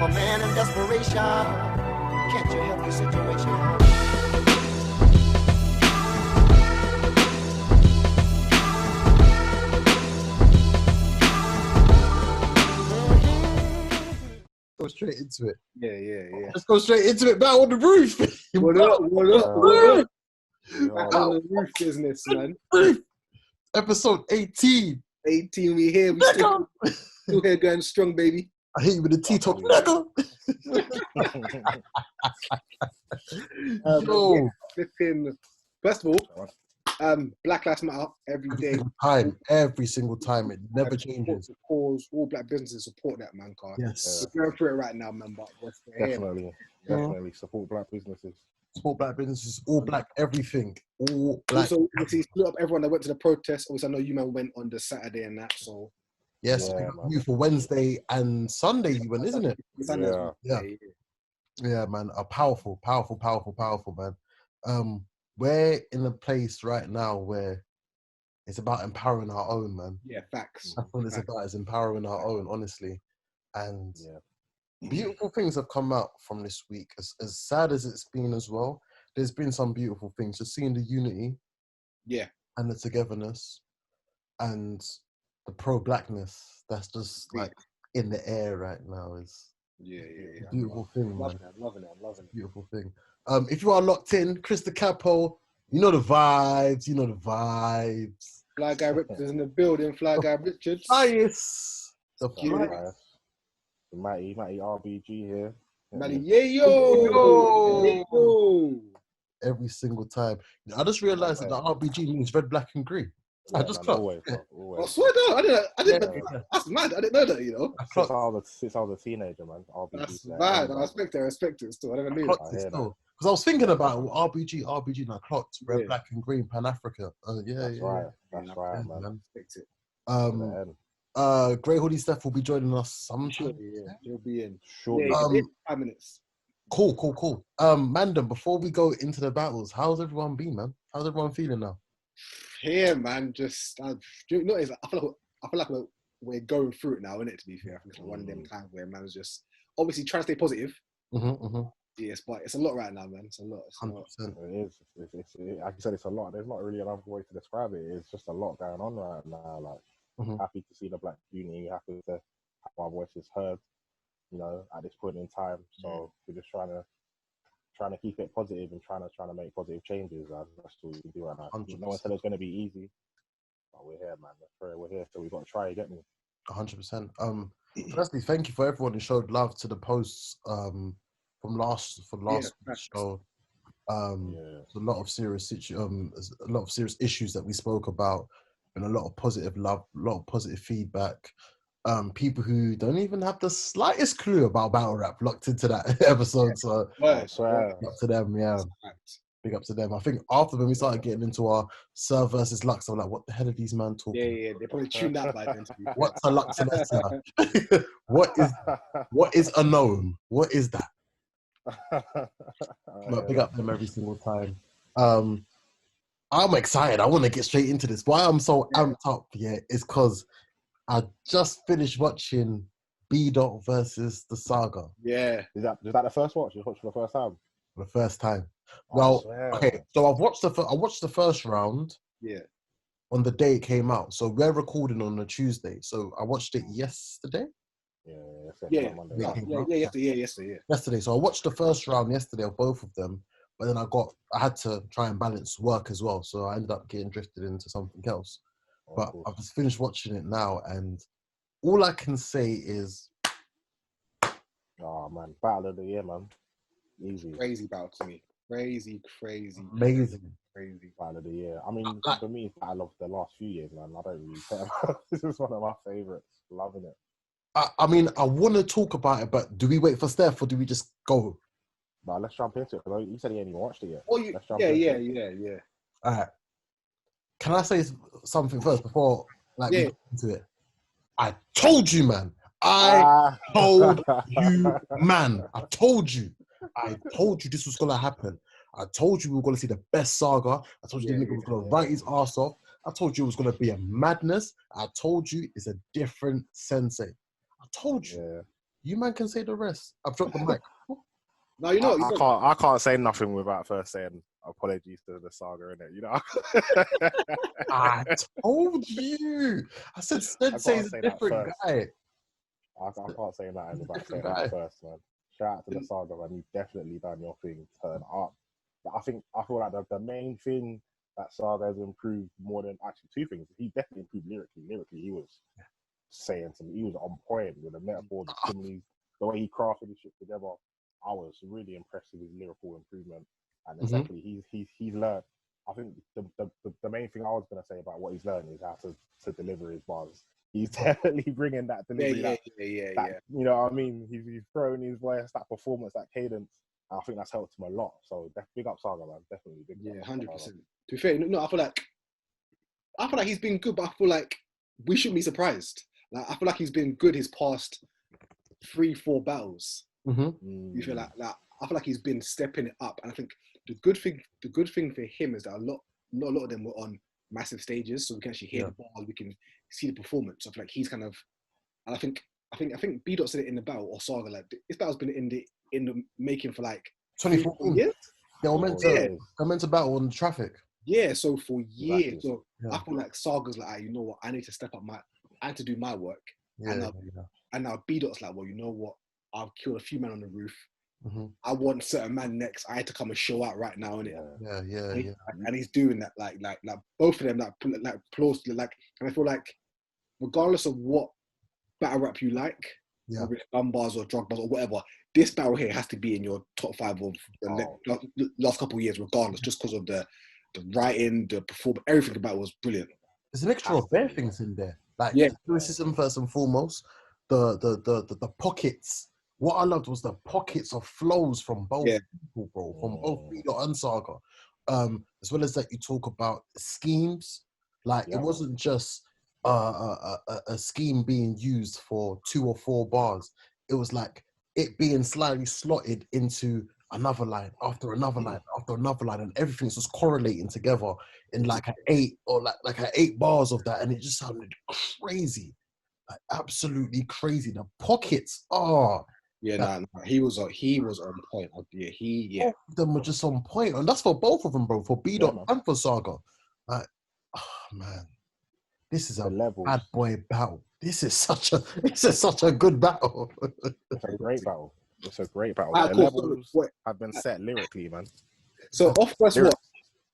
I'm a man in desperation. Can't you help the situation? Go straight into it. Yeah. Let's go straight into it. Back on the roof. What up? Back on the roof business, man. Episode 18. 18, we here. We still here going strong, baby. I hit you with a T-top. Yo. Flipping. First of all, Black Lives Matter every day. Every single time. It never changes. The cause, all black businesses support that, man. Yes. We're going through it right now, man. But Definitely support black businesses. Support black businesses, all black everything. All black. Also, obviously, split up everyone that went to the protest. Obviously, I know you man went on the Saturday and that, so. Yes, you for Wednesday and Sunday you went, isn't it? Yeah, man. A powerful, man. We're in a place right now where it's about empowering our own, man. Yeah, facts. That's what it's about, is empowering our own, honestly. And beautiful things have come out from this week. As sad as it's been as well, there's been some beautiful things. Just seeing the unity and the togetherness and the pro-blackness that's just like in the air right now is a beautiful thing, man. I'm loving it. Beautiful thing. If you are locked in, Chris the Capo, you know the vibes. Fly Guy Richards is in the building. Fly Guy Richards. Nice. The mighty RBG here. Yo. Every single time. I just realized that the RBG means red, black, and green. I just clocked. Always. I swear down. I didn't. That's mad. I didn't know that. You know. Since I was a teenager, man. RBG. That's mad. I respect it. Still, I never knew. Because I was thinking about RBG, and I clocked red, black, and green, Pan Africa. That's right, man. Respect it. Grey Hoodie Steph will be joining us sometime. He'll be in shortly. 5 minutes. Cool. Mandem, before we go into the battles, how's everyone been, man? How's everyone feeling now? Here, man, just I feel like we're going through it now, isn't it? To be fair, I think it's like one of them times where man's just obviously trying to stay positive. Yes, but it's a lot right now, man. It's a lot. 100%. It is. It's like you said, it's a lot. There's not really another way to describe it. It's just a lot going on right now. Like, happy to see the black community. Happy to have our voices heard. You know, at this point in time. So we're just trying to keep it positive and trying to make positive changes. That's what we can do right now. 100%. No one said it's going to be easy, but we're here, man. We're here, so we've got to try. Get me. 100%. Firstly, thank you for everyone who showed love to the posts from last week's show. There's a lot of serious issues that we spoke about, and a lot of positive love, a lot of positive feedback. People who don't even have the slightest clue about battle rap locked into that episode. So big up to them, big up to them. I think after when we started getting into our Sir versus Lux, I'm like, what the hell are these man talking? Yeah, they probably tuned out by then. What's a Lux and Essa? What is a gnome? What is that? But big up them every single time. I'm excited. I want to get straight into this. Why I'm so amped up, is because I just finished watching B. Dot versus the Saga. Yeah. Is that the first watch? You watched for the first time? For the first time. Well, okay. So I watched the first round. Yeah. On the day it came out. So we're recording on a Tuesday. So I watched it yesterday. Yesterday. So I watched the first round yesterday of both of them, but then I had to try and balance work as well. So I ended up getting drifted into something else. But I've just finished watching it now, and all I can say is, oh man, battle of the year, man. Easy. Crazy battle to me. Crazy. Amazing. Crazy battle of the year. I mean, for me, it's battle of the last few years, man. I don't really care. This is one of my favorites. Loving it. I mean, I want to talk about it, but do we wait for Steph or do we just go? But let's jump into it, because you said he ain't even watched it yet. Yeah. All right. Can I say something first before we get into it? I told you, man. I told you, man. I told you this was going to happen. I told you we were going to see the best Saga. I told you the nigga was going to write his ass off. I told you it was going to be a madness. I told you it's a different sensei. I told you. You man can say the rest. I've dropped the mic. No, you know, I can't say nothing without first saying apologies to the saga, innit? You know. I told you. I said Sensei's a different guy. I can't say that without saying that first, man. Shout out to the saga, man. You've definitely done your thing. Turn up. But I feel like the main thing that Saga has improved more than actually two things. He definitely improved lyrically. Lyrically, he was saying something. He was on point with the metaphor, the similes, the way he crafted his shit together. I was really impressed with his lyrical improvement. And then secondly, he's learned. I think the main thing I was going to say about what he's learned is how to deliver his bars. He's definitely bringing that delivery. Yeah. You know what I mean? He's throwing his voice, that performance, that cadence. I think that's helped him a lot. So big up Saga, man. Definitely big. Yeah, 100%. To be fair, no, I feel like he's been good, but I feel like we shouldn't be surprised. Like I feel like he's been good his past 3-4 battles. You feel like I feel like he's been stepping it up, and I think the good thing for him is that not a lot of them were on massive stages, so we can actually hear the bars, we can see the performance. I feel like he's kind of, and I think B Dot said it in the battle, or Saga, like this battle's been in the making for like 2014 years. They were meant to battle on traffic. Yeah, so for years. So I feel like Saga's like, you know what, I need to step up I need to do my work. And now B Dot's like, well, you know what, I've killed a few men on the roof. I want certain man next. I had to come and show out right now, innit? Yeah. And he's doing that, like both of them, like plausibly, like. And I feel like, regardless of what battle rap you like, whether it's gun bars or drug bars or whatever, this battle here has to be in your top 5 of the last couple of years, regardless, just because of the writing, the performance, everything about it was brilliant. There's an extra of bare things in there, like lyricism first and foremost. The pockets. What I loved was the pockets of flows from both people, bro, from both B-Dot and Saga. As well as that, you talk about schemes. Like, it wasn't just a scheme being used for 2 or 4 bars. It was like it being slightly slotted into another line after another line after another line, and everything's just correlating together in like an 8 or like 8 bars of that, and it just sounded crazy, like absolutely crazy. The pockets, he was on point. Both of them were just on point, and that's for both of them, bro. For B-Dot and for Saga. Like, man, this is a bad boy battle. This is such a good battle. It's a great battle. The levels have been set lyrically, man. So off first watch,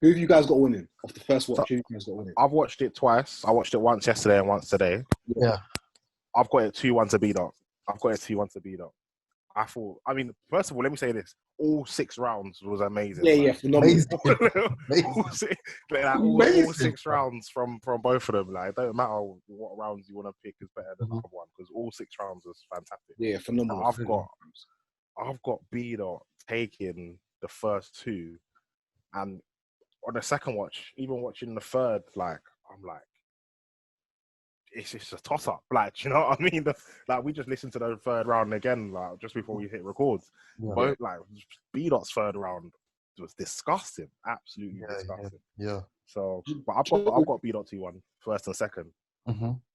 who have you guys got winning? Off the first watch, who have you guys got winning? I've watched it twice. I watched it once yesterday and once today. Yeah. I've got it 2-1 to B-Dot. First of all, let me say this. All 6 rounds was amazing. Yeah, phenomenal. All 6 rounds from both of them. Like, it don't matter what rounds you want to pick is better than the other one, because all 6 rounds was fantastic. Yeah, phenomenal. I've got B-Dot taking the first 2, and on the second watch, even watching the third, like, I'm like, it's just a toss-up. Like, do you know what I mean? We just listened to the third round again, like, just before we hit record. Both, like, B-Dot's third round was disgusting. Absolutely disgusting. Yeah. So, but I've got B-Dot 2-1, first and second.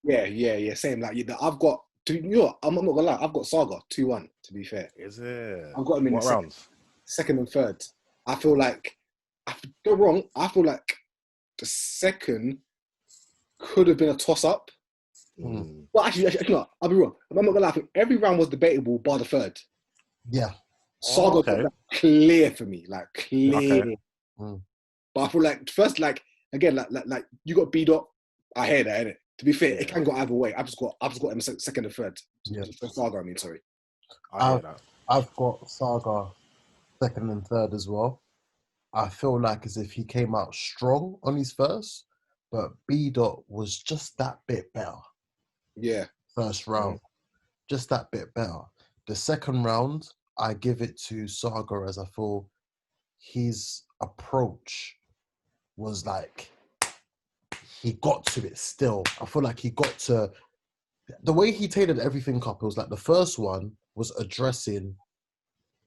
Yeah. Same. Like, I've got, you know what, I'm not gonna lie, I've got Saga 2-1, to be fair. Is it? I've got him in what rounds? Second and third. I feel like, I feel wrong, I feel like the second could have been a toss-up. Well, actually, no, I'll be wrong. I'm not gonna lie, I think every round was debatable bar the third. Yeah. Saga got that clear for me, like clear. Okay. But I feel like first, like again, like you got B-Dot. I hear that, innit? To be fair, it can go either way. I've just got him second and third. Yeah. For Saga, sorry. I've got Saga second and third as well. I feel like as if he came out strong on his first, but B-Dot was just that bit better. Yeah. First round, just that bit better. The second round, I give it to Saga, as I feel his approach was like, he got to it still. I feel like he got to, the way he tailored everything up, it was like the first one was addressing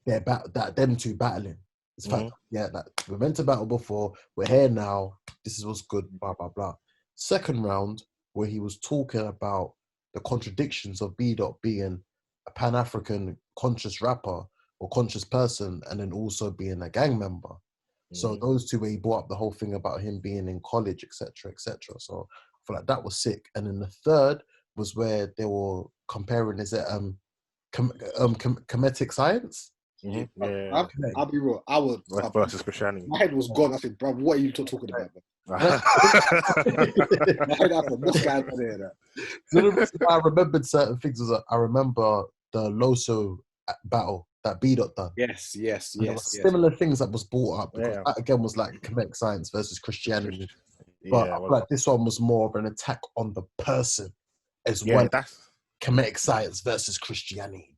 them two battling. It's fact, like, we're meant to battle before, we're here now, this is what's good, blah, blah, blah. Second round, where he was talking about the contradictions of B-Dot being a Pan-African conscious rapper or conscious person, and then also being a gang member. So those two, where he brought up the whole thing about him being in college, etc., etc. So I feel like that was sick. And then the third was where they were comparing, is it comedic science? Mm-hmm. I'll be real. I would versus Christianity. My head was gone. I said, bro, what are you talking about? My head after what's going on there? So the reason why I remembered certain things was that I remember the Loso battle that B-Dot done. Yes. There were similar things that was brought up, because that again was like comedic science versus Christianity. But I feel like this one was more of an attack on the person as well. That's comedic science versus Christianity.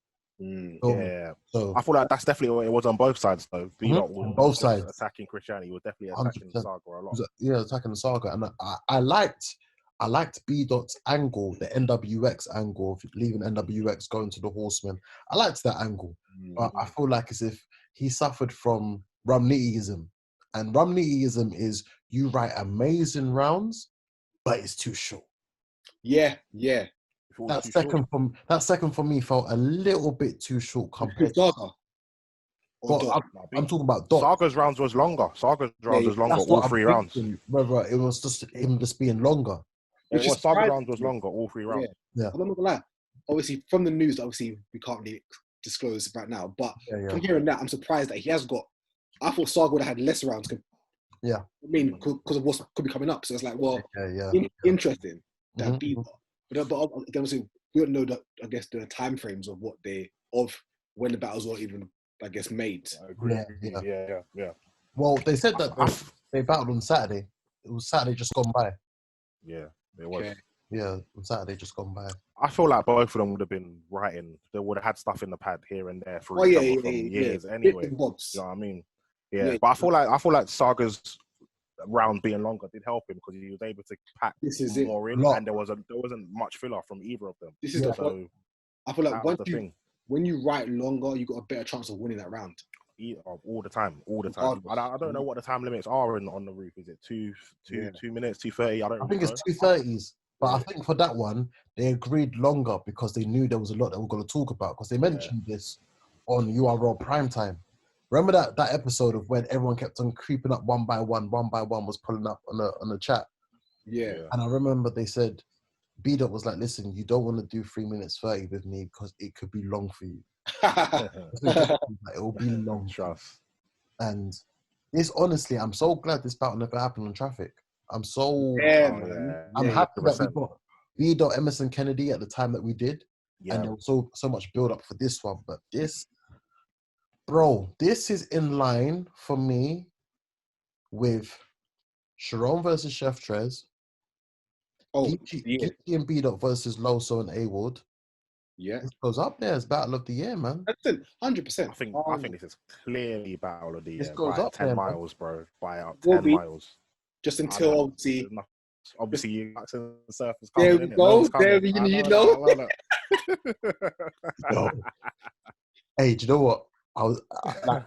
So I feel like that's definitely what it was on both sides, though. B-Dot was on both sides attacking Christianity. He was definitely attacking the Saga a lot. Attacking the Saga, and I liked B-Dot's angle, the NWX angle of leaving NWX, going to the Horsemen. I liked that angle, but I feel like as if he suffered from Rumnittyism, and Rumnittyism is you write amazing rounds, but it's too short. Yeah. That second for me felt a little bit too short compared to Saga. I'm talking about Dot. Saga's rounds was longer. All 3 rounds. Whether it was just him just being longer. Saga rounds was longer, all 3 rounds. Yeah. I'm not gonna lie. Obviously, from the news, obviously we can't really disclose right now. But from hearing that, I'm surprised that he has got. I thought Saga would have had less rounds. I mean, because of what could be coming up. So it's like, well, interesting that B-Dot. But obviously, we don't know I guess the time frames of when the battles were even, I guess, made. Yeah. Well, they said that they battled on Saturday. It was Saturday just gone by. Yeah, it was. Okay. Yeah, on Saturday just gone by. I feel like both of them would have been writing. They would have had stuff in the pad here and there for years anyway. You know what I mean? Yeah. But I feel like Saga's round being longer did help him, because he was able to pack more in, and there wasn't much filler from either of them. This is the point. I feel like when you write longer, you got a better chance of winning that round. All the time. I don't know what the time limits are on the roof. Is it 2 minutes, 2:30? I think it's 2:30s. But I think for that one, they agreed longer because they knew there was a lot that we're going to talk about, because they mentioned this on URL Primetime. Remember that episode of when everyone kept on creeping up one by one was pulling up on the chat? Yeah. And I remember they said, B-Dot was like, listen, you don't want to do 3 minutes 30 with me because it could be long for you. It will be long. Trust. And this, honestly, I'm so glad this battle never happened on Traffic. I'm happy that we got B-Dot Emerson Kennedy at the time that we did. And there was so much build up for this one. But this is in line for me with Sharon versus Chef Trez. Geechee and B-Dot versus Loso and A-Ward. Yeah. This goes up there as Battle of the Year, man. 100%. I think this is clearly Battle of the Year. This goes by up 10 there, miles, bro. By out 10 miles. Just until obviously you and surfers coming. There we go. There you know. Hey, do you know what?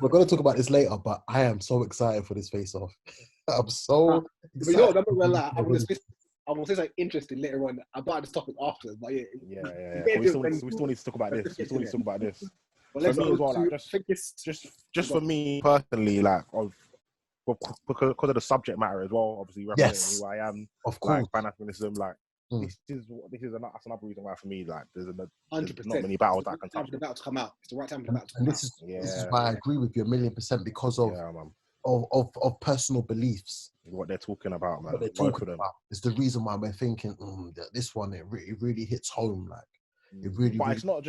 We're going to talk about this later, but I am so excited for this face-off. I'm so excited. I'm going to say something interesting later on about this topic after. But we still need to talk about this. But for me as well, just for me personally, like, because of the subject matter as well, obviously representing who I am, of course, like Pan-Africanism, like this is another reason why for me, like, there's not many battles that I can touch. It's about to come out. It's the right time for the battle to come and out. This is why I agree with you 1,000,000% because of personal beliefs. What they're talking about, man. What they're talking about is the reason why we're thinking that this one it really hits home. Like it really. But it's not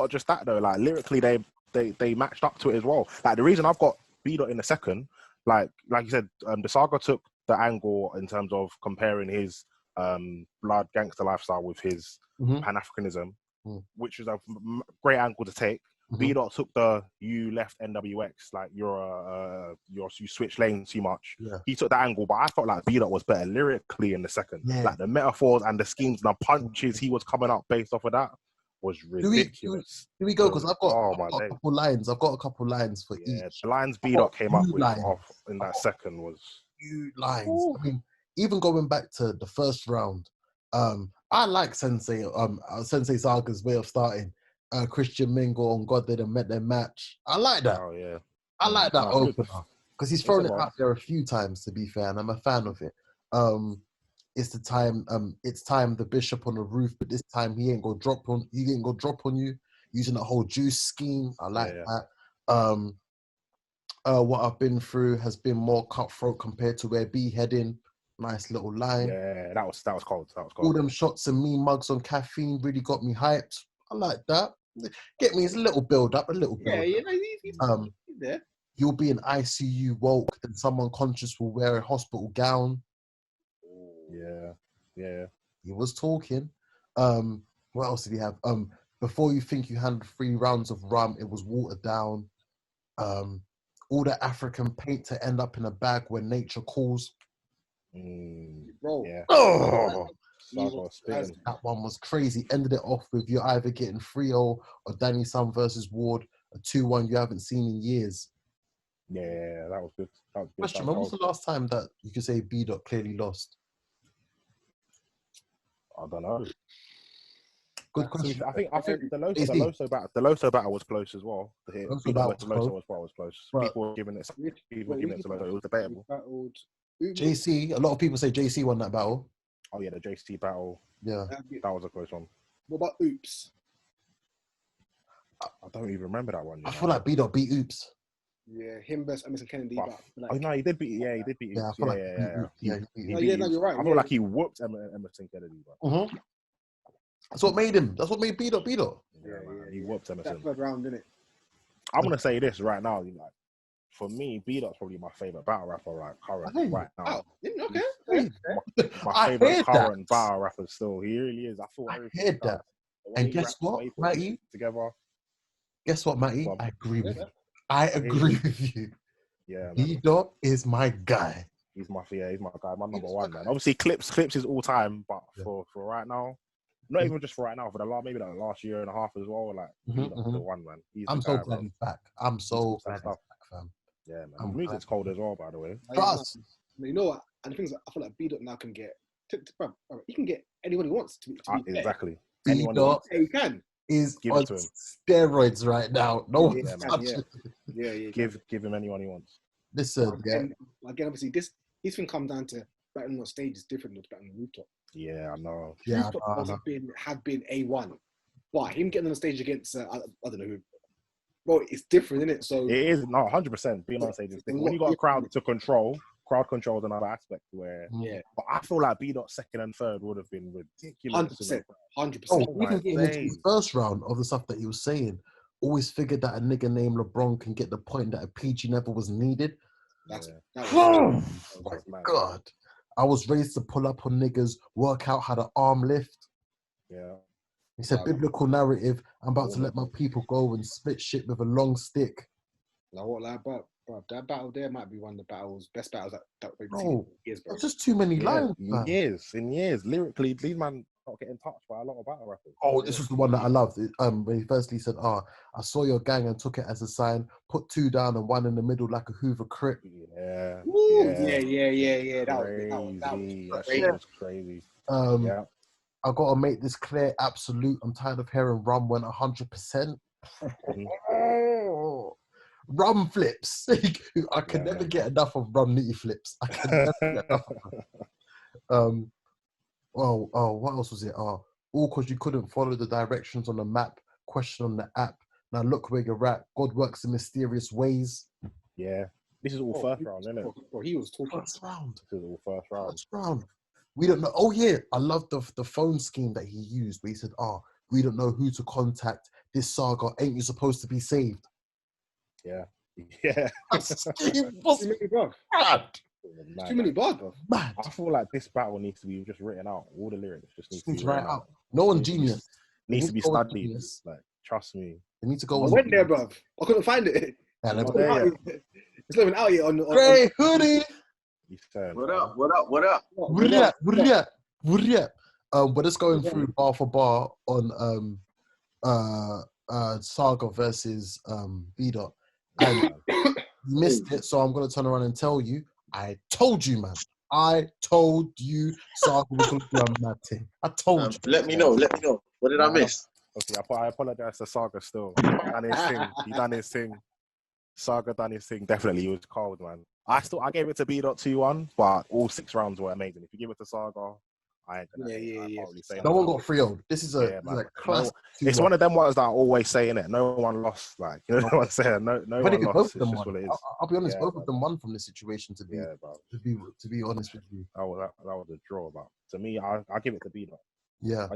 just that though. Like lyrically, they matched up to it as well. Like the reason I've got B-Dot in the second, like you said, the Saga took the angle in terms of comparing his blood gangster lifestyle with his Pan-Africanism, which was a great angle to take. B-Dot took you left NWX, like you switched lanes too much. Yeah. He took that angle, but I felt like B-Dot was better lyrically in the second. Yeah. Like the metaphors and the schemes and the punches he was coming up based off of that was ridiculous. Here we go, because I've got a couple lines. I've got a couple lines for each. The lines B-Dot came up with in that second was few lines. Ooh. I mean, even going back to the first round, I like Sensei Saga's way of starting. Christian Mingle on God They Done Met Their Match. I like that. Oh yeah. I like that opener because he's thrown it alright. out there a few times, to be fair, and I'm a fan of it. It's the time. It's time the bishop on the roof, but this time he ain't gonna drop on. He ain't gonna drop on you using that whole juice scheme. I like that. What I've been through has been more cutthroat compared to where B heading. Nice little line. Yeah, that was cold. All them shots and me mugs on caffeine really got me hyped. I like that. Get me, it's a little build up, Yeah, he's there. You'll be in ICU woke, then someone conscious will wear a hospital gown. Yeah. He was talking. What else did he have? Before you think you handled 3 rounds of rum, it was watered down. All the African paint to end up in a bag when nature calls. Bro. Yeah. Oh, that one was crazy. Ended it off with you're either getting 3-0 or Danny Sun versus Ward, a 2-1 you haven't seen in years. Yeah, that was good. Question: when was the last time that you could say B Dot clearly lost? I don't know. Good question. I think the Loso battle was close as well. The Loso was close. People were giving it to Loso. It was debatable. JC, a lot of people say JC won that battle. Oh yeah, the JC battle. Yeah, that was a close one. What about Oops? I don't even remember that one. I feel like B Dot beat Oops. Yeah, him versus Emerson Kennedy. Oh no, he did beat. Yeah, he did beat. Yeah, I feel no, you're right. I feel like he whooped Emerson Kennedy. That's what made him. That's what made B Dot B Dot. Yeah, he whooped Emerson. That third round, didn't it? I'm gonna say this right now. Like, for me, B Dot's probably my favorite battle rapper right now. Okay. My favorite current battle rapper still. He really is. I heard that. And guess what, Matty? Together. Guess what, Matty? I agree with you. I agree with you. Yeah, B Dot is my guy. He's my guy, my number one, man. Obviously, Clips is all time, but for right now, not even just for right now, for the last year and a half as well. Like, B Dot's the one, man. I'm so glad he's back. I'm so glad he's back, fam. Yeah, man. The music's cold as well, by the way. You know what? And the things I feel like B Dot now can get. He can get anyone he wants to be exactly. B Dot he can. Is on steroids right now. No one's Give him anyone he wants. Listen, again, obviously, his thing comes down to battling on stage is different than battling on rooftop. Yeah, I know. Rooftop have been A1, but him getting on the stage against I don't know who. Bro, it's different, isn't it? So it is 100%. Being on stage is different. When you got a crowd to control. Crowd control is another aspect where, but I feel like B Dot second and third would have been ridiculous. 100%. Oh, even getting into the first round of the stuff that he was saying, always figured that a nigga named LeBron can get the point that a PG never was needed. Oh my God. I was raised to pull up on niggas, work out how to arm lift. Yeah. He said, biblical narrative, I'm about to let my people go and split shit with a long stick. Now what, like, bro, that battle there might be one of the best battles that we've seen in years, bro. There's just too many lines, man. In years. Lyrically, these man not getting touched by a lot of battle rappers. Oh, this was the one that I loved. When he firstly said, I saw your gang and took it as a sign, put 2 down and 1 in the middle like a Hoover Crip. Yeah. That was crazy. I gotta make this clear, absolute. I'm tired of hearing rum went 100%. Rum flips. I can never get enough of rum nitty flips. I can never get enough of them. What else was it? All because you couldn't follow the directions on the map, question on the app. Now look where you're at. God works in mysterious ways. Yeah. This is all first round, isn't it? Bro, he was talking. First round. This is all first round. First round. We don't know. Oh, yeah. I love the phone scheme that he used where he said, we don't know who to contact. This saga, ain't you supposed to be saved? Yeah. Too many bars, bro. Mad. I feel like this battle needs to be just written out. All the lyrics just need to be written out. No one genius. Needs to be studied. Like, trust me. They need to go. I went there, bro. I couldn't find it. It's not even out yet. Grey hoodie. What up? But it's going through bar for bar on Saga versus B Dot. And you missed it, so I'm gonna turn around and tell you. I told you, man. I told you Saga was gonna be on that thing. I told you. Let me know. What did I miss? Obviously, I apologize to Saga still. He done his thing. He done his thing. Saga done his thing. Definitely, he was cold, man. I gave it to B.21, but all 6 rounds were amazing. If you give it to Saga, I ain't gonna say no one got 3-0. This is a classic. It's one of them ones that I always say in it. No one lost. Like, you know what I'm saying? No one lost. It's just what it is. I'll be honest, both of them won from this situation. To be honest with you, that was a draw. But to me, I give it to B. Yeah,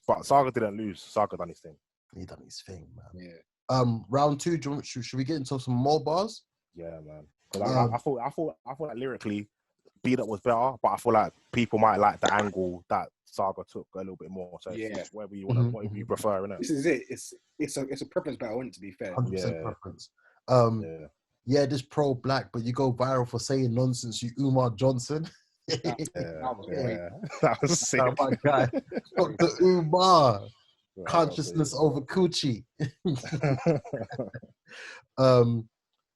but Saga didn't lose. Saga done his thing. He done his thing, man. Yeah. Round 2. Should we get into some more bars? Yeah, man. I thought like lyrically, B.Dot was better, but I feel like people might like the angle that Saga took a little bit more. So it's whatever you want, whatever you prefer, innit? This is it. It's a preference battle, isn't it, to be fair. 100% preference. This pro-black, but you go viral for saying nonsense. You Umar Johnson. That was sick. Oh my guy, Dr. Umar. Consciousness over coochie.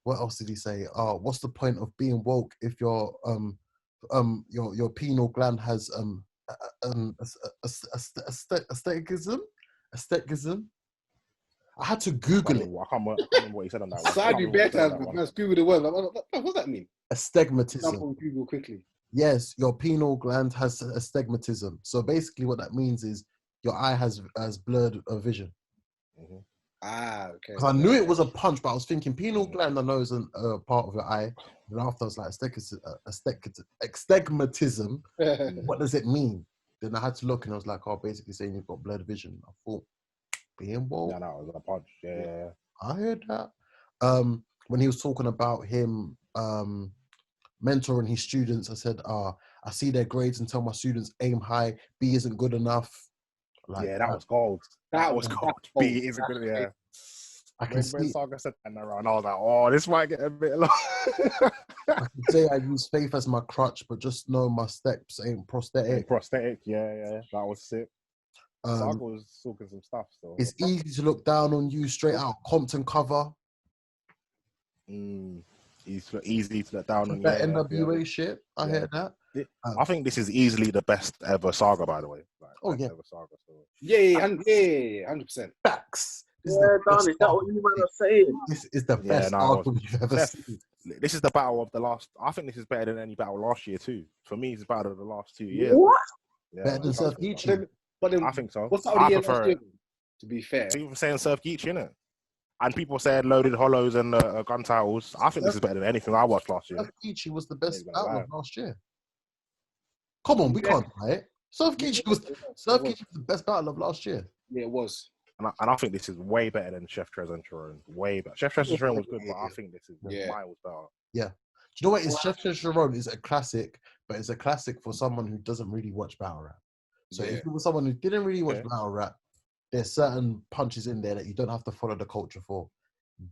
What else did he say? What's the point of being woke if your pineal gland has aestheticism? I had to Google it. I can't remember what he said on that one. So I'd be better. Let's Google the word. What does that mean? Astigmatism. Google quickly. Yes, your pineal gland has astigmatism. So basically, what that means is your eye has blurred vision. Mm-hmm. Okay. Because I knew it was a punch, but I was thinking pineal gland, I know, is a part of your eye. And after I was like, astigmatism, what does it mean? Then I had to look and I was like, basically saying you've got blurred vision. I thought, being woke. Yeah, that was a punch. Yeah. I heard that. When he was talking about him mentoring his students, I said, I see their grades and tell my students aim high, B isn't good enough. Like, that was gold. That was gold. B isn't good. Yeah. When Saga said that around, I was like, this might get a bit long. I can say I use faith as my crutch, but just know my steps ain't prosthetic. Yeah. That was sick. Saga was talking some stuff. So it's easy to look down on you straight out Compton cover. Easy to let down on that NWA shit. I hear that. I think this is easily the best ever Saga, by the way. Ever Saga, so. Yeah, 100%. Facts. Is that what you were saying? This is the best album you've ever seen. This is the battle of the last. I think this is better than any battle last year too. For me, it's better than the last 2 years. What? Yeah, better than Surf Geechee. But I think so. What's I prefer it. To be fair, people saying Surf Geechee, innit? And people saying Loaded Hollows and Gun Titles. I think this is better than anything I watched last year. Surf Geechee was the best battle of last year. Come on, we can't buy it. Surf Geechee was the best battle of last year. Yeah, it was. And I think this is way better than Chef Trez and Sharon. Way better. Chef Trez and Sharon was good, but I think this is miles better. Yeah. Do you know what? Chef Trez and Sharon is a classic, but it's a classic for someone who doesn't really watch battle rap. So if you were someone who didn't really watch battle rap, there's certain punches in there that you don't have to follow the culture for.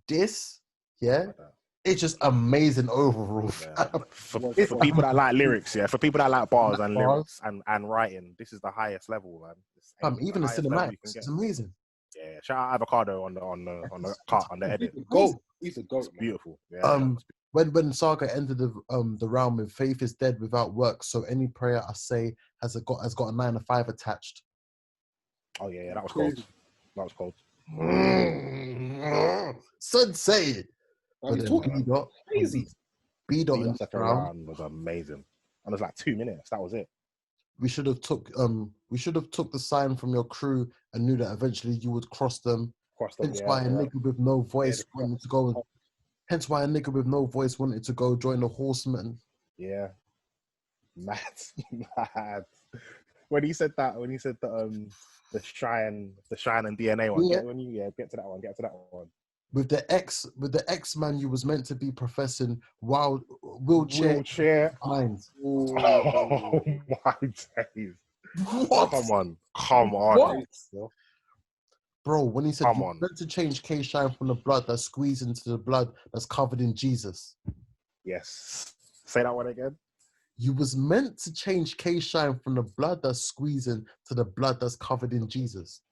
This, it's just amazing overall. Yeah. For people that like lyrics, for people that like bars and lyrics and writing, this is the highest level, man. Even the cinematics, it's amazing. Yeah, shout out Avocado on the cut on the edit. He's a goat. It's beautiful. Yeah. When Saga ended the round with faith is dead without work, so any prayer I say has got a 9 to 5 attached. Oh yeah, that was cold. That was cold. Son, say it. But then B.Dot in the round was amazing. And it was like 2 minutes. That was it. We should have took the sign from your crew and knew that eventually you would cross them. Hence why a nigga with no voice wanted to go. Hence why a nigga with no voice wanted to go join the Horsemen. Yeah, mad. When he said that, the Shrine and DNA one. Get to that one. Get to that one. With the X man, you was meant to be professing wheelchair minds. Oh my days! What? Come on, what? Bro. When he said you were meant to change K Shine from the blood that's squeezed into the blood that's covered in Jesus. Yes. Say that one again. You was meant to change K Shine from the blood that's squeezing to the blood that's covered in Jesus.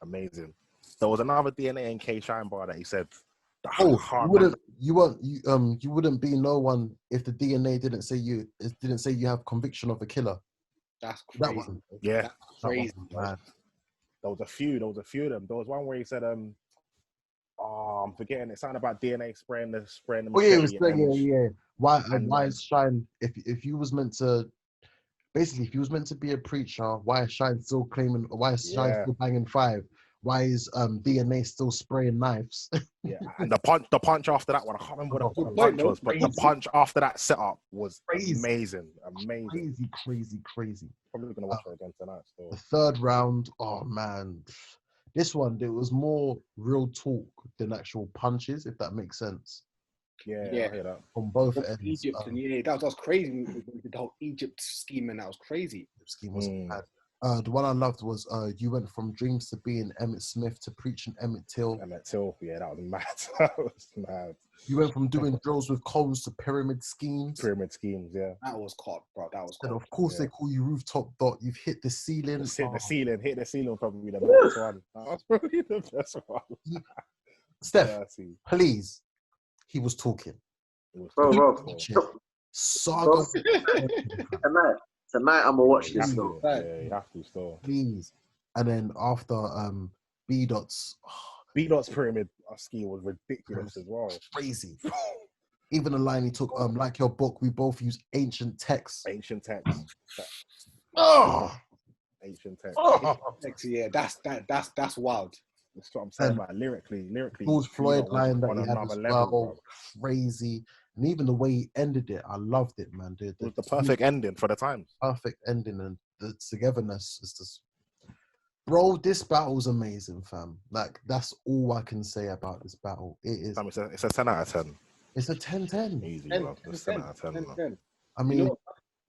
Amazing. There was another DNA and K Shine bar that he said. You wouldn't be no one if the DNA didn't say you have conviction of a killer. That's crazy. That one. Yeah. That's crazy. Man. There was a few of them. There was one where he said, I'm forgetting. It sounded about DNA spraying the Oh yeah, it was machete. yeah. Why is Shine? If you was meant to basically, if he was meant to be a preacher, why is Shine still claiming? Why is Shine still banging 5? Why is DNA still spraying knives? Yeah, and the punch after that one, I can't remember what the punch was, but the punch after that setup was amazing. Crazy. Probably gonna watch it again tonight. Still. The third round, oh man, this one there was more real talk than actual punches, if that makes sense. Yeah, I hear that. From both ends. Egypt, and that was crazy. The whole Egypt scheme, and that was crazy. The scheme was bad. The one I loved was you went from dreams to being Emmett Smith to preaching Emmett Till. Yeah, that was mad. That was mad. You went from doing drills with cones to pyramid schemes. Yeah. That was caught, bro. That was caught. And of course they call you rooftop dot. You've hit the ceiling. Hit the ceiling probably the best one. That was probably the best one. Steph, please. He was talking. Bro. Saga. Tonight I'm gonna watch this. Yeah, you have to still. Please. And then after B-Dot's pyramid scheme was ridiculous as well. Crazy. Even the line he took, like your book, we both use ancient texts. Ancient text. Yeah, that's wild. That's what I'm saying about lyrically. George Floyd line that on he had another as level, crazy. And even the way he ended it, I loved it, man. Dude. It was the perfect ending for the time. Perfect ending, and the togetherness is just... Bro, this battle's amazing, fam. Like, that's all I can say about this battle. It is. It's a 10 out of 10. It's a 10-10. Easy, bro. It's 10 out of 10. I mean,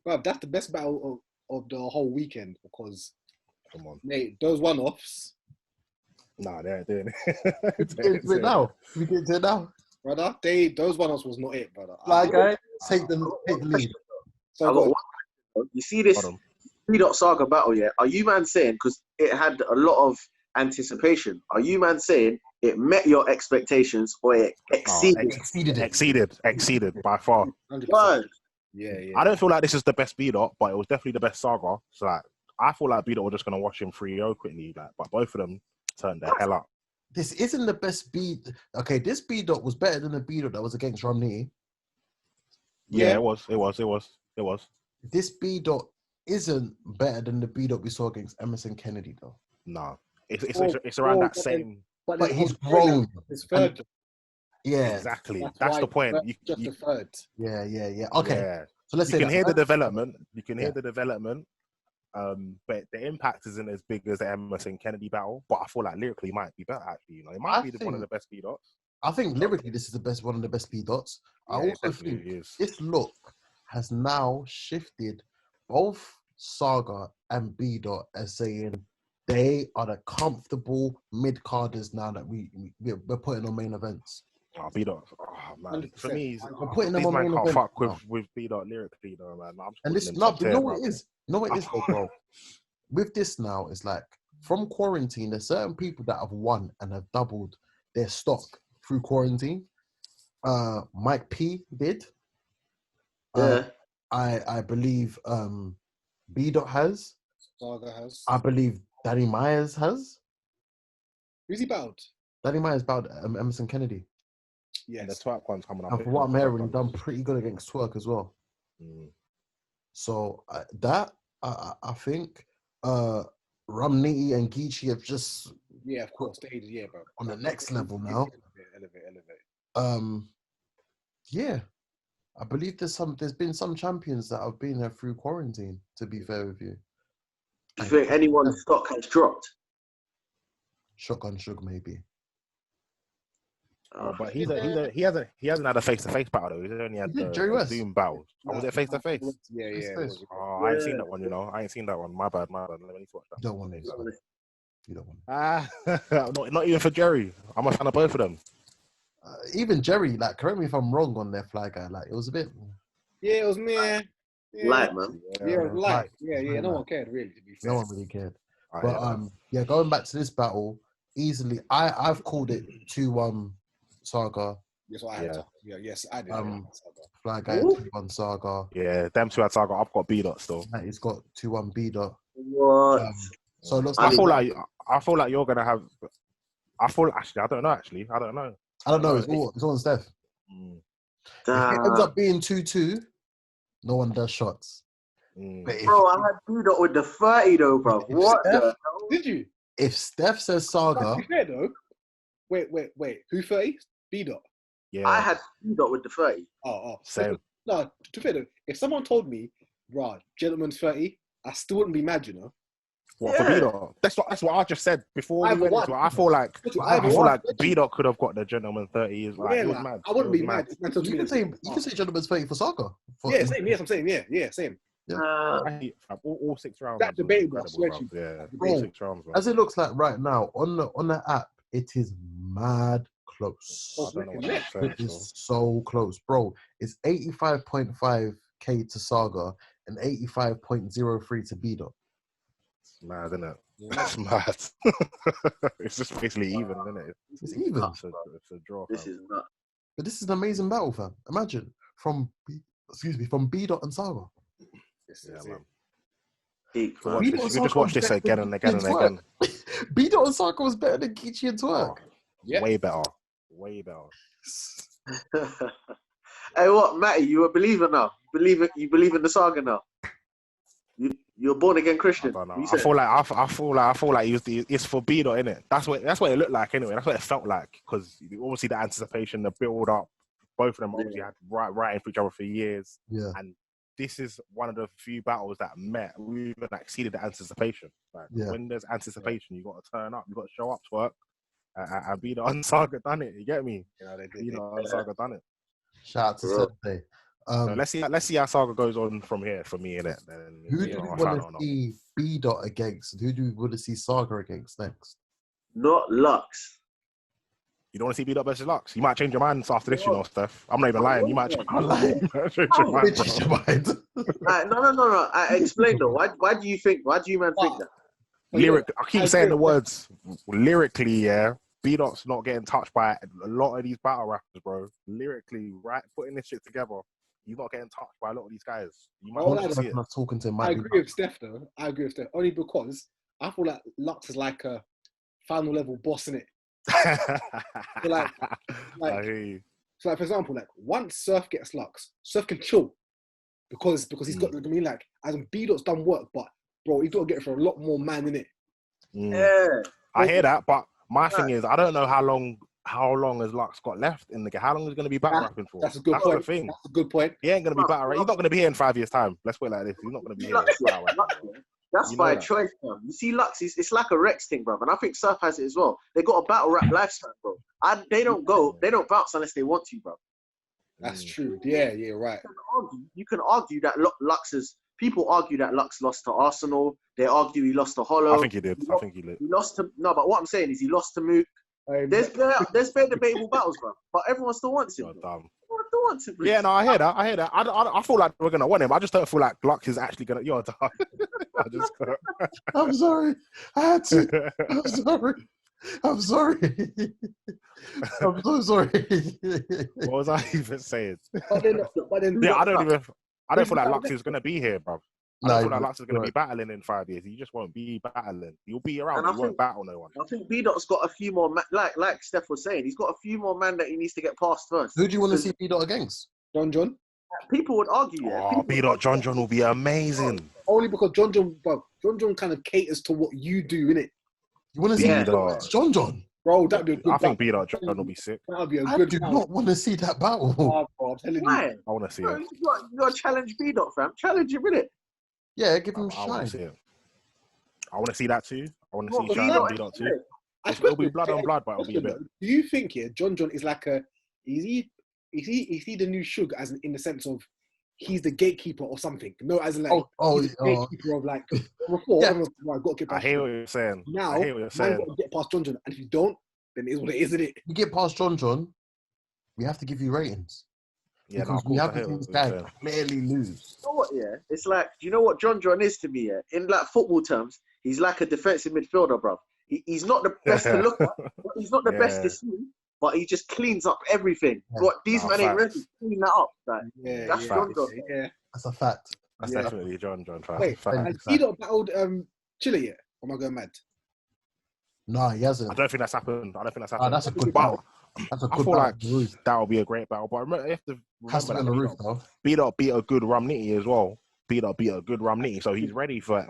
bro, that's the best battle of the whole weekend because, come on, mate, those one-offs. Nah, they're doing it. We get to it now. Brother, those one-offs was not it, brother. Take the lead. So I got one. You see this Th3 Saga battle, yeah? Are you man saying, because it had a lot of anticipation, are you man saying it met your expectations or it exceeded by far? 100%. Yeah. I don't feel like this is the best B-Dot, but it was definitely the best Saga. So like, I feel like B-Dot was just gonna watch him 3-0 quickly, like, but both of them turned the hell up. This isn't the best B. Okay, this B-Dot was better than the B-Dot that was against Romney. Yeah, it was. This B-Dot isn't better than the B-Dot we saw against Emerson Kennedy, though. No, it's around that same. But he's grown. His third. Yeah, exactly. That's the point. Just the third. Yeah. Okay. Yeah. So let's you say can hear the development. You can hear the development. But the impact isn't as big as the Emerson Kennedy battle. But I feel like lyrically, it might be better. Actually, you know, it might be one of the best B-Dots. I think lyrically, this is one of the best B-Dots. I also think this look has now shifted both Saga and B-Dot as saying they are the comfortable mid-carders now that we're putting on main events. Oh, B-Dot, man. For me, we're putting them on main can't events fuck with B-Dot lyrically, though, man. And this, but you know what it is? You know what it is, though, bro? With this now, it's like, from quarantine, there's certain people that have won and have doubled their stock through quarantine. Mike P did. I believe B-Dot has. Saga has. I believe Danny Myers has. Who's he battled? Danny Myers battled Emerson Kennedy. Yes. And the Twerk one's coming up. And for what I'm hearing, he done pretty good against Twerk as well. So I think Ramniti and Geechee have just of course, bro. On the next level now. Elevate. Yeah. I believe there's been some champions that have been there through quarantine, to be fair with you. Do you think anyone's stock has dropped? Shotgun Shug, maybe. But he hasn't had a face-to-face battle though. He's only had the Zoom battles. Was it face-to-face? Yeah. I ain't seen that one. You know, I ain't seen that one. My bad. Let me watch that. You don't want it. You don't want it. Not even for Jerry. I'm a fan of both of them. Even Jerry, like, correct me if I'm wrong on their fly guy. Like, it was a bit. Yeah, it was me. Light, man. Yeah, it was light. Yeah. No one cared really. To be fair. No one really cared. But going back to this battle, easily, I've called it 2-1 Saga. Yes, I had. Yes, I did. Fly guy 2-1 Saga. Yeah, them two had Saga. I've got B-Dot still. He's got 2-1 B-Dot. What? So it looks I feel like you're gonna have. I don't know. I don't know. I don't know. It's all on Steph. If it ends up being 2-2, no one does shots. Bro, I had B-Dot with the 30 though, bro. What the hell? Did you? If Steph says Saga, That's fair though. Wait. Who 30? B-Dot. Yeah. I had B-Dot with the 30. Oh. Same. No, to be fair though, if someone told me, "Rah, gentleman's 30," I still wouldn't be mad, you know. What for B-Dot? That's what I just said before we went into it. I feel like B-Dot could have got the gentleman 30. It was mad. I wouldn't be mad. You can say gentleman's 30 for Saga. Same. Yes, I'm saying yeah, same. All 6 rounds. That's debatable. All 6 rounds. Bro. As it looks like right now on the app, it is mad close. I don't know what I'm saying, it is so close, bro. It's 85.5k to Saga and 85.03 to B-Dot. It's mad, isn't it? It's mad. It's just basically even, isn't it? It's even. It's a draw. This is nuts. But this is an amazing battle, fam. Imagine from B-Dot and Saga. Yeah, man. Peak, You can just watch this again and again and again. B-Dot and Saga was better than Geechee and Twerk. Way better. Hey, what, Matty? You a believer now? You believe in the Saga now? You're born again Christian. I feel like it's for B-Dot, innit? That's what it looked like anyway. That's what it felt like, because obviously the anticipation, the build up, both of them obviously had writing for each other for years. Yeah. And this is one of the few battles that we even exceeded the anticipation. Like, when there's anticipation, you got to turn up, you got to show up to work, and B-Dot and Saga done it. You get me? B-Dot and Saga done it. Shout out to Saturday. So let's see how Saga goes on from here for me, innit? Who do we want to see B-Dot against? Who do we want to see Saga against next? Not Lux. You don't want to see B-Dot versus Lux? You might change your mind after this, you know, Steph. I'm not even lying. You might change your mind. No. Explain though. Why do you man think that? I keep saying the words. Lyrically, yeah. B-Dot's not getting touched by a lot of these battle rappers, bro. Lyrically, right? Putting this shit together, you're not getting touched by a lot of these guys. You might not see it. Talking to him. I agree with Steph, though. Only because I feel like Lux is like a final level boss, innit? So I hear you. So, like, for example, like, once Surf gets Lux, Surf can chill because he's got, I mean, like, as in B-Dot's done work, but, bro, he's got to get it for a lot more man, innit? Yeah. I hear that, but my thing is, I don't know how long has Lux got left in the game. How long is he going to be battle rapping for? That's a good point. The thing. That's a good point. He ain't going to be battle rapping. He's not going to be here in 5 years' time. Let's put it like this. He's not going to be here. That's by choice, man. You see, Lux, it's like a Rex thing, bro. And I think Surf has it as well. They got a battle rap lifestyle, bro. They don't bounce unless they want to, bro. That's true. Yeah, right. You can argue that people argue that Lux lost to Arsenal. They argue he lost to Hollow. I think he did. He lost to but what I'm saying is he lost to Mook. There's bare debatable battles, bro. But everyone still wants him. Yeah, no, I hear that. I feel like we're gonna want him. I just don't feel like Lux is actually gonna. You're dumb. I'm sorry. I had to. I'm sorry. I'm so sorry. What was I even saying? But then, I don't feel like Lux is gonna be here, bro. I don't feel like Lux is going to be battling in 5 years. He just won't be battling. He'll be around, but he won't battle no one. I think B-Dot's got a few more, like Steph was saying, he's got a few more men that he needs to get past first. Who do you want to see B-Dot against? John? People would argue, yeah. Oh, B-Dot, John will be amazing. Only because John kind of caters to what you do, innit? You want to see B-Dot John? Bro, that'd be a good battle. I think B-Dot John will be sick. That'd be a good battle. I do not want to see that battle. Bro, I'm telling you. Why? I want to see it. You got to challenge B-Dot, fam. Challenge him, innit? Yeah, give him a I shine. I want to see that too. I want to see Shine and B-Dot too. It'll be blood on blood, but it'll be a bit. Do you think John is like is he the new Suge, as in the sense of he's the gatekeeper or something? No, as in like he's the gatekeeper of like before. Yeah. Got to get past I hear what you're saying. Now, I hear what you're saying. Got to get past John, and if you don't, then it is what it is, isn't it? You get past John, we have to give you ratings. Yeah, because we have to see this guy clearly lose. You know what, yeah? It's like, do you know what John is to me, yeah? In like football terms, he's like a defensive midfielder, bro. He's not the best to look at, he's not the best to see, but he just cleans up everything. Yeah. What these men ain't ready to clean that up. Like, that's John. Yeah. That's a fact. That's definitely John. Wait, and he not battled Chile yet? Am I going mad? Nah, he hasn't. I don't think that's happened. That's a good But battle. That's a I good feel battle. like that'll be a great battle. But remember, you have to Has to be on the roof though. beat a good Rumnitty as well. Beat a good Rumnitty, so he's ready for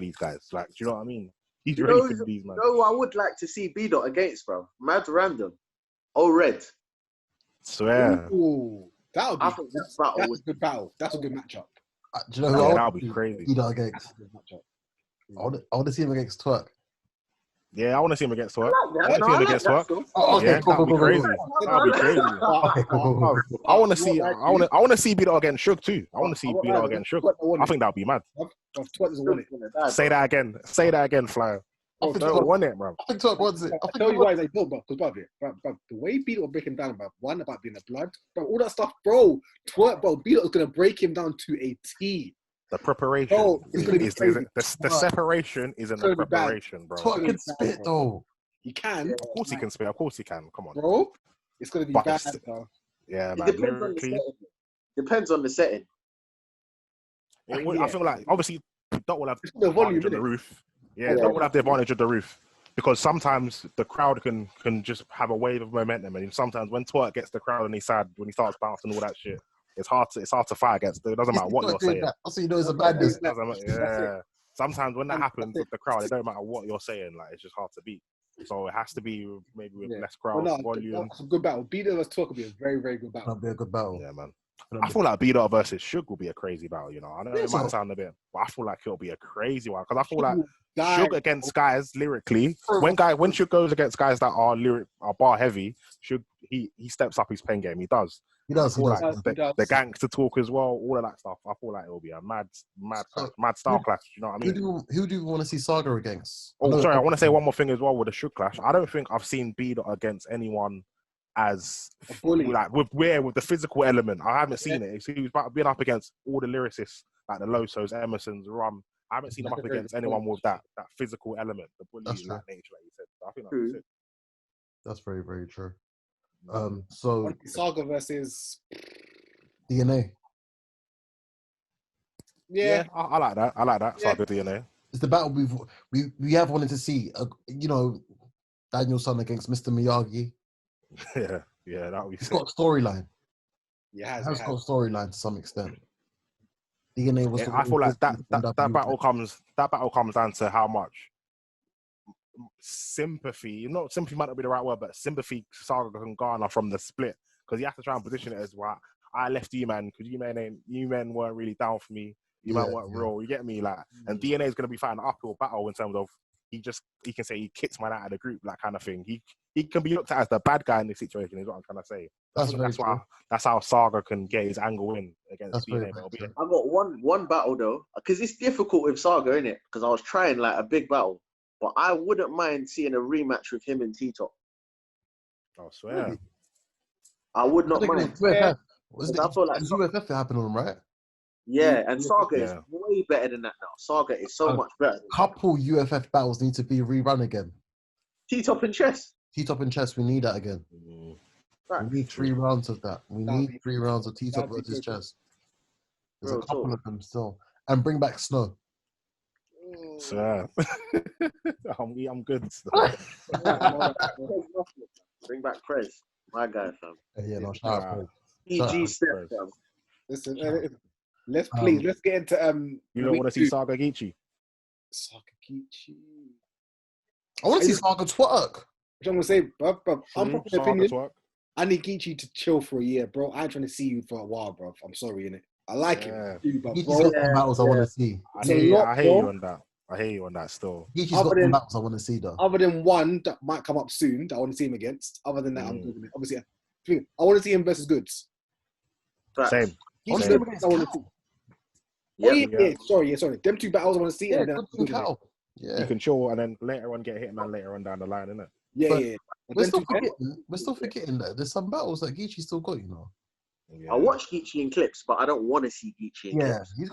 these guys. Like, do you know what I mean? He's ready for these man. You know, I would like to see B Dot against, bro. Mad random. Oh, red. Swear. Ooh, that would be. That's a good battle. That's a good matchup. Do you know who that would be crazy. B Dot against? That's a good matchup. I want to see him against Twerk. Yeah, I want to see him against Twerk. I I want to see him against Twerk. Oh, okay, Yeah, cool, that'd be cool, crazy. cool. That'd be crazy. Okay, cool. I want to see B Dot against Suge too. I want to see B Dot against Suge. I think that'd be mad. Twerk doesn't want it. Say that again, Flyer. I I think don't want it, bro. I think Twerk wants it. I'll tell you why they don't, bro. Because, bro, the way B Dot break him down, bro, one about being the blood, bro, all that stuff, bro. Twerk, bro, B Dot is gonna break him down to a T. The preparation the separation is in the gonna be bad. preparation, bro. Twerk can spit though. He can. Of course he can spit. Of course he can. Come on, Bro. It's gonna be But bad, it's- bro. Yeah, It man. depends on the Lyrically, setting. Depends on the setting. I feel like obviously Dot will have It's the volume, advantage of the innit? roof. Yeah, Dot will have the advantage of the roof because sometimes the crowd can just have a wave of momentum, and sometimes when Twerk gets the crowd on his side, when he starts bouncing all that shit, it's hard to fight against. It doesn't matter what you're saying. Also, you know, it's a madness. Yeah. Sometimes when that happens with the crowd, it don't matter what you're saying. Like, it's just hard to beat. So it has to be maybe with less crowd volume. That's a good battle. B Dot vs Twerk will be a very, very good battle. That'll be a good battle. Yeah, man. I feel like B Dot versus Suge will be a crazy battle. You know, I know it might sound a bit, but I feel like it'll be a crazy one because I feel like Suge against guys lyrically. When Suge goes against guys that are bar heavy, Suge he steps up his pen game. He does. He does. The gangster talk as well, all of that stuff. I feel like it will be a mad style clash. You know what I mean? Who do you want to see Saga against? Oh, sorry. I want to say one more thing as well with the Suge clash. I don't think I've seen B Dot against anyone as like with the physical element. I haven't seen it. He's been up against all the lyricists like the Losos, Emersons, Rum. I haven't seen him up against anyone with that physical element, the bully like nature, like you said. So I think that's it. That's very, very true. So Saga versus DNA. Yeah, I like that. I like that. Yeah. Saga DNA. It's the battle we have wanted to see. You know, Danielson against Mr. Miyagi. Yeah, that would be. It's got a storyline. Yeah, It has got a storyline to some extent. DNA was. I feel like that battle comes down to how much sympathy. Not sympathy might not be the right word, but sympathy Saga can garner from the split because you have to try and position it as well. I left you, man, because you men weren't really down for me. You man weren't real. You get me, like, and DNA is going to be fighting an uphill battle in terms of he can say he kicked man out of the group, that kind of thing. He can be looked at as the bad guy in this situation. Is what I'm trying to say. That's how Saga can get his angle in against DNA. I got one battle though, because it's difficult with Saga, innit? Because I was trying like a big battle, but I wouldn't mind seeing a rematch with him and T-Top. I swear. Really? I would not mind. UFF. I feel like UFF happening, right? Yeah, and Saga is way better than that now. Saga is so much better. Couple UFF battles need to be rerun again. T-Top and Chess. T-Top and Chess, we need that again. Right. We need 3 rounds of that. We need 3 rounds of T-Top versus Chess. There's a couple of them still. And bring back Snow. Sir. I'm good. Bring back Prez. My guy, fam. Yeah, no, shout out. PG step, fam. Listen, let's get into You don't want to see Saga Geechee? Saga Geechee. I want to see Saga Twerk. I'm gonna say, bro, I'm of the opinion. Twerk. I need Geechee to chill for a year, bro. I ain't trying to see you for a while, bro. I'm sorry, innit? I like it, but Geechee's got some battles I want to see. I hear you on that. I hear you on that still. Geechee's got some battles I want to see, though. Other than one that might come up soon that I want to see him against. Other than that, I'm doing it. Obviously, I want to see him versus Goods. Same. I want to see. Sorry. Them 2 battles I want to see. Yeah, and you can chill and then later on get Hitman later on down the line, innit? Yeah. We're still forgetting that there's some battles that Geechee still got, you know. I watch Geechee in clips, but I don't want to see Geechee in clips. He's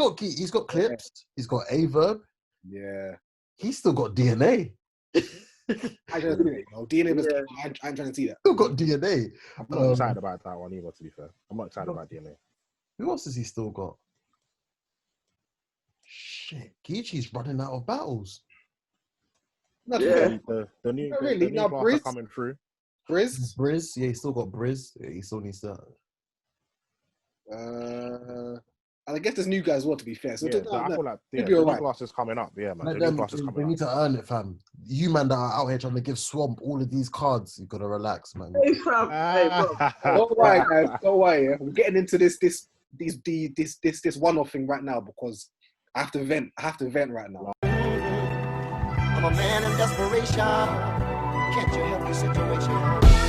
got clips. He's got A-Verb. Yeah. He's still got DNA. I trying to see it. DNA was. I'm trying to see that. Still got DNA. I'm not excited about that one either, to be fair. I'm not excited about DNA. Who else has he still got? Shit, Geechee's running out of battles. Not Yeah. really. The new, Not the, really. the new Now, glass are Briz, coming through. Briz. Briz, yeah, he still got Briz. Yeah, he still needs to. And I guess there's new guys as well. To be fair, so Yeah, I feel like it'll the be new alright. glass is coming up. Yeah, man. Let The new them, glass is they coming need up. to earn it, fam. You man that are out here trying to give Swamp all of these cards, you gotta relax, man. Hey, fam. Hey, bro. Don't worry, guys. Don't worry. Yeah? We're getting into this one-off thing right now because I have to vent. I have to vent right now. I'm a man in desperation. Can't you help the situation?